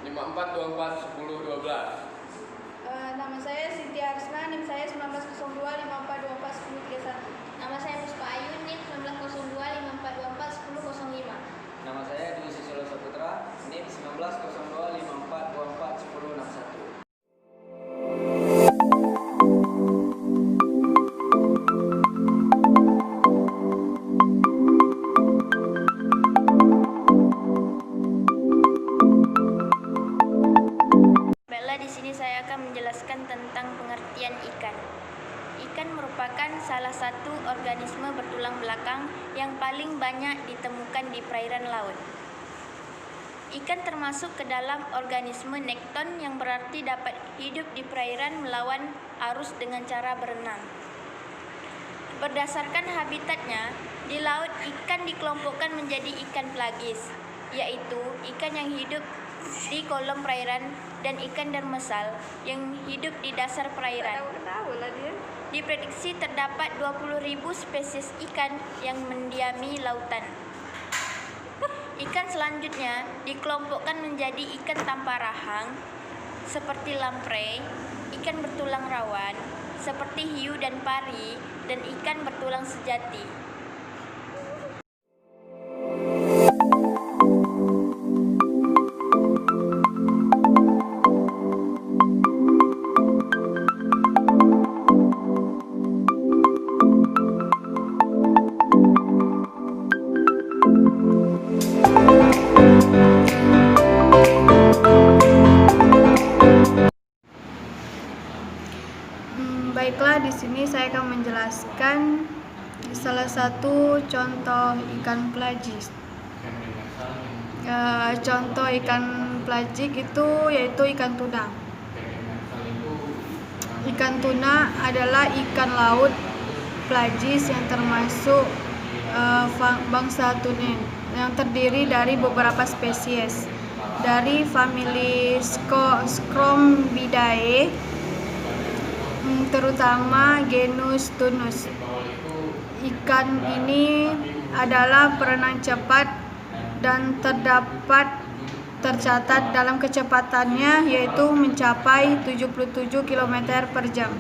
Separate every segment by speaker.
Speaker 1: 54241012.
Speaker 2: Nama saya Siti Arsna, NIM saya 190254241031.
Speaker 3: Nama saya Puspa Ayu, NIM 190254241005.
Speaker 4: Nama saya Dwi Susilo Saputra, NIM 190254241061.
Speaker 3: Di sini saya akan menjelaskan tentang pengertian ikan. Ikan merupakan salah satu organisme bertulang belakang yang paling banyak ditemukan di perairan laut. Ikan termasuk ke dalam organisme nekton yang berarti dapat hidup di perairan melawan arus dengan cara berenang. Berdasarkan habitatnya, di laut ikan dikelompokkan menjadi ikan pelagis, yaitu ikan yang hidup di kolom perairan dan ikan demersal yang hidup di dasar perairan. Diprediksi terdapat 20.000 spesies ikan yang mendiami lautan. Ikan selanjutnya dikelompokkan menjadi ikan tanpa rahang seperti lamprey, ikan bertulang rawan seperti hiu dan pari, dan ikan bertulang sejati.
Speaker 2: Baiklah, di sini saya akan menjelaskan salah satu contoh ikan pelagis. Contoh ikan pelagis itu yaitu ikan tuna. Ikan tuna adalah ikan laut pelagis yang termasuk bangsa tunen yang terdiri dari beberapa spesies dari famili Scrombidae, terutama genus Tunus. Ikan ini adalah berenang cepat dan tercatat dalam kecepatannya yaitu mencapai 77 km per jam.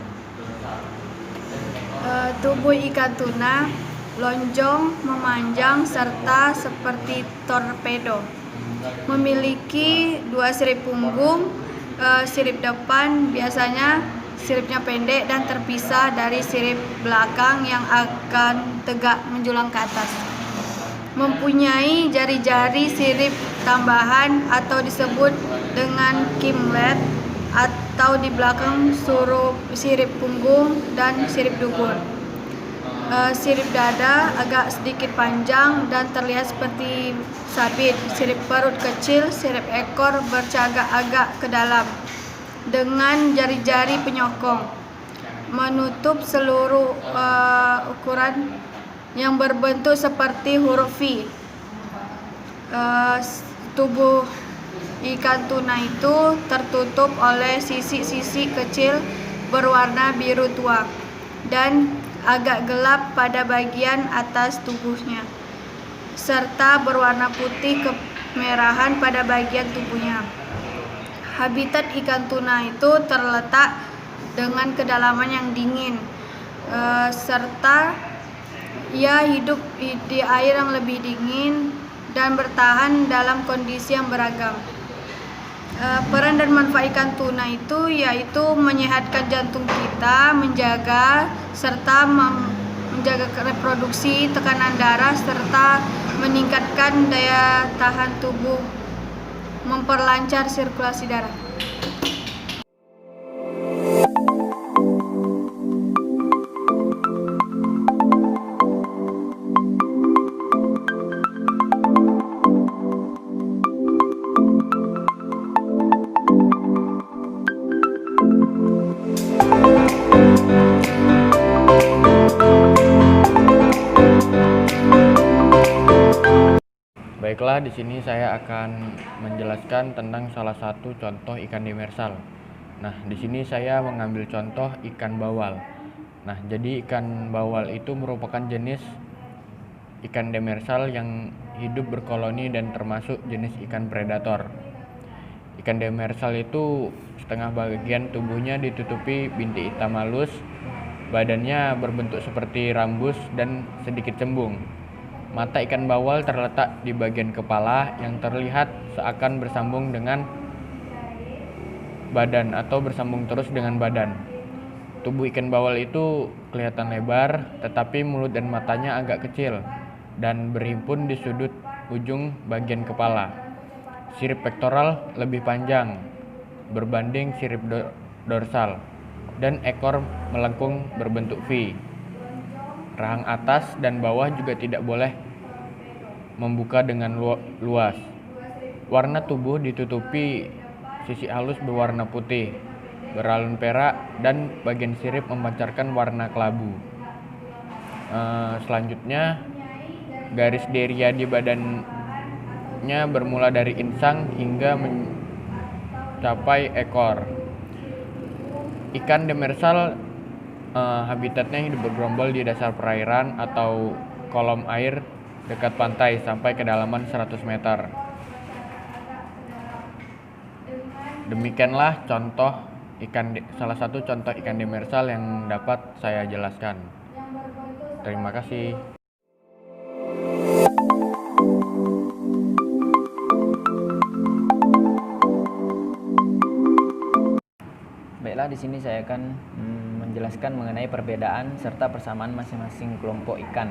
Speaker 2: Tubuh ikan tuna lonjong, memanjang, serta seperti torpedo. Memiliki 2 sirip punggung, sirip depan biasanya siripnya pendek dan terpisah dari sirip belakang yang akan tegak menjulang ke atas. Mempunyai jari-jari sirip tambahan atau disebut dengan kimlet atau di belakang sirip punggung dan sirip dubur. Sirip dada agak sedikit panjang dan terlihat seperti sabit. Sirip perut kecil, sirip ekor bercagak agak ke dalam dengan jari-jari penyokong menutup seluruh ukuran yang berbentuk seperti huruf V. Tubuh ikan tuna itu tertutup oleh sisik-sisik kecil berwarna biru tua dan agak gelap pada bagian atas tubuhnya, serta berwarna putih kemerahan pada bagian tubuhnya. Habitat ikan tuna itu terletak dengan kedalaman yang dingin, serta ia hidup di air yang lebih dingin dan bertahan dalam kondisi yang beragam. Peran dan manfaat ikan tuna itu yaitu menyehatkan jantung kita, menjaga reproduksi, tekanan darah, serta meningkatkan daya tahan tubuh, memperlancar sirkulasi darah.
Speaker 1: Baiklah, di sini saya akan menjelaskan tentang salah satu contoh ikan demersal. Nah, di sini saya mengambil contoh ikan bawal. Nah, jadi ikan bawal itu merupakan jenis ikan demersal yang hidup berkoloni dan termasuk jenis ikan predator. Ikan demersal itu setengah bagian tubuhnya ditutupi bintik hitam halus, badannya berbentuk seperti rambus dan sedikit cembung. Mata ikan bawal terletak di bagian kepala yang terlihat seakan bersambung dengan badan atau bersambung terus dengan badan. Tubuh ikan bawal itu kelihatan lebar, tetapi mulut dan matanya agak kecil dan berhimpun di sudut ujung bagian kepala. Sirip pektoral lebih panjang berbanding sirip dorsal, dan ekor melengkung berbentuk V. Rahang atas dan bawah juga tidak boleh membuka dengan luas. Warna tubuh ditutupi sisi halus berwarna putih, beralun perak, dan bagian sirip memancarkan warna kelabu. Selanjutnya, garis deria di badannya bermula dari insang hingga mencapai ekor. Ikan demersal habitatnya hidup bergerombol di dasar perairan atau kolom air dekat pantai sampai kedalaman 100 meter. Demikianlah salah satu contoh ikan demersal yang dapat saya jelaskan. Terima kasih.
Speaker 5: Baiklah, di sini saya akan menjelaskan mengenai perbedaan serta persamaan masing-masing kelompok ikan.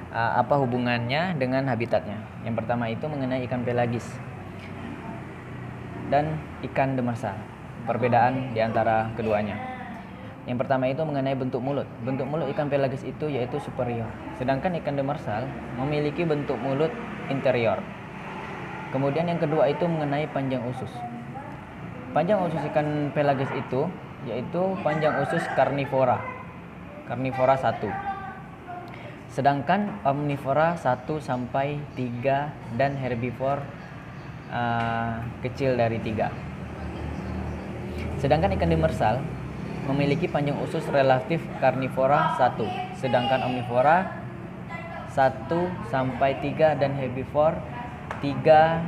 Speaker 5: Apa hubungannya dengan habitatnya? Yang pertama itu mengenai ikan pelagis dan ikan demersal. Perbedaan di antara keduanya. Yang pertama itu mengenai bentuk mulut. Bentuk mulut ikan pelagis itu yaitu superior, sedangkan ikan demersal memiliki bentuk mulut interior. Kemudian yang kedua itu mengenai panjang usus. Panjang usus ikan pelagis itu yaitu panjang usus karnivora 1. Sedangkan omnivora 1 sampai 3 dan herbivora kecil dari 3. Sedangkan ikan demersal memiliki panjang usus relatif karnivora 1, sedangkan omnivora 1 sampai 3 dan herbivora 3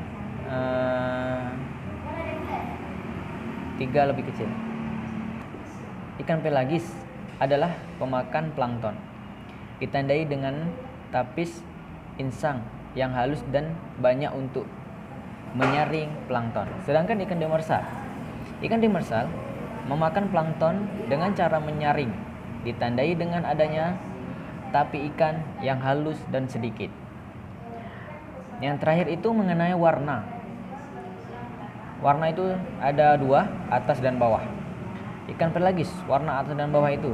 Speaker 5: lebih kecil. Ikan pelagis adalah pemakan plankton, ditandai dengan tapis insang yang halus dan banyak untuk menyaring plankton. Sedangkan ikan demersal memakan plankton dengan cara menyaring, ditandai dengan adanya tapi ikan yang halus dan sedikit. Yang terakhir itu mengenai warna. Warna itu ada 2, atas dan bawah. Ikan pelagis warna atas dan bawah itu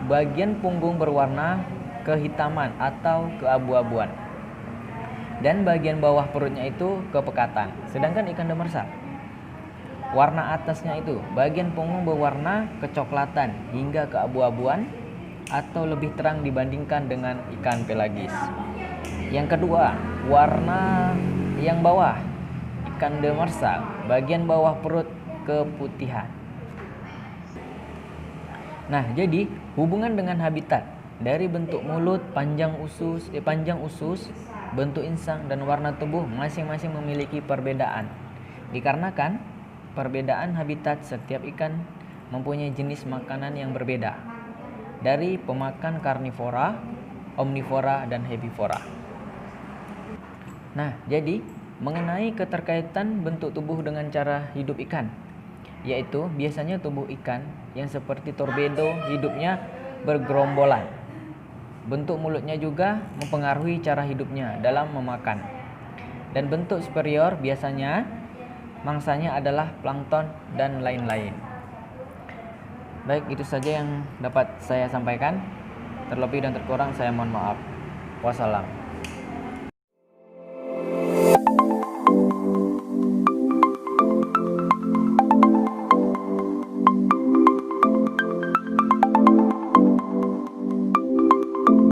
Speaker 5: bagian punggung berwarna kehitaman atau keabu-abuan, dan bagian bawah perutnya itu kepekatan. Sedangkan ikan demersal warna atasnya itu bagian punggung berwarna kecoklatan hingga keabu-abuan atau lebih terang dibandingkan dengan ikan pelagis. Yang kedua, warna yang bawah. Ikan demersal bagian bawah perut keputihan. Nah, jadi hubungan dengan habitat dari bentuk mulut, panjang usus, bentuk insang dan warna tubuh masing-masing memiliki perbedaan. Dikarenakan perbedaan habitat setiap ikan mempunyai jenis makanan yang berbeda dari pemakan karnivora, omnivora, dan herbivora. Nah, jadi mengenai keterkaitan bentuk tubuh dengan cara hidup ikan, yaitu biasanya tubuh ikan yang seperti torpedo hidupnya bergerombolan. Bentuk mulutnya juga mempengaruhi cara hidupnya dalam memakan. Dan bentuk superior biasanya mangsanya adalah plankton dan lain-lain. Baik, itu saja yang dapat saya sampaikan. Terlebih dan terkurang saya mohon maaf. Wassalam.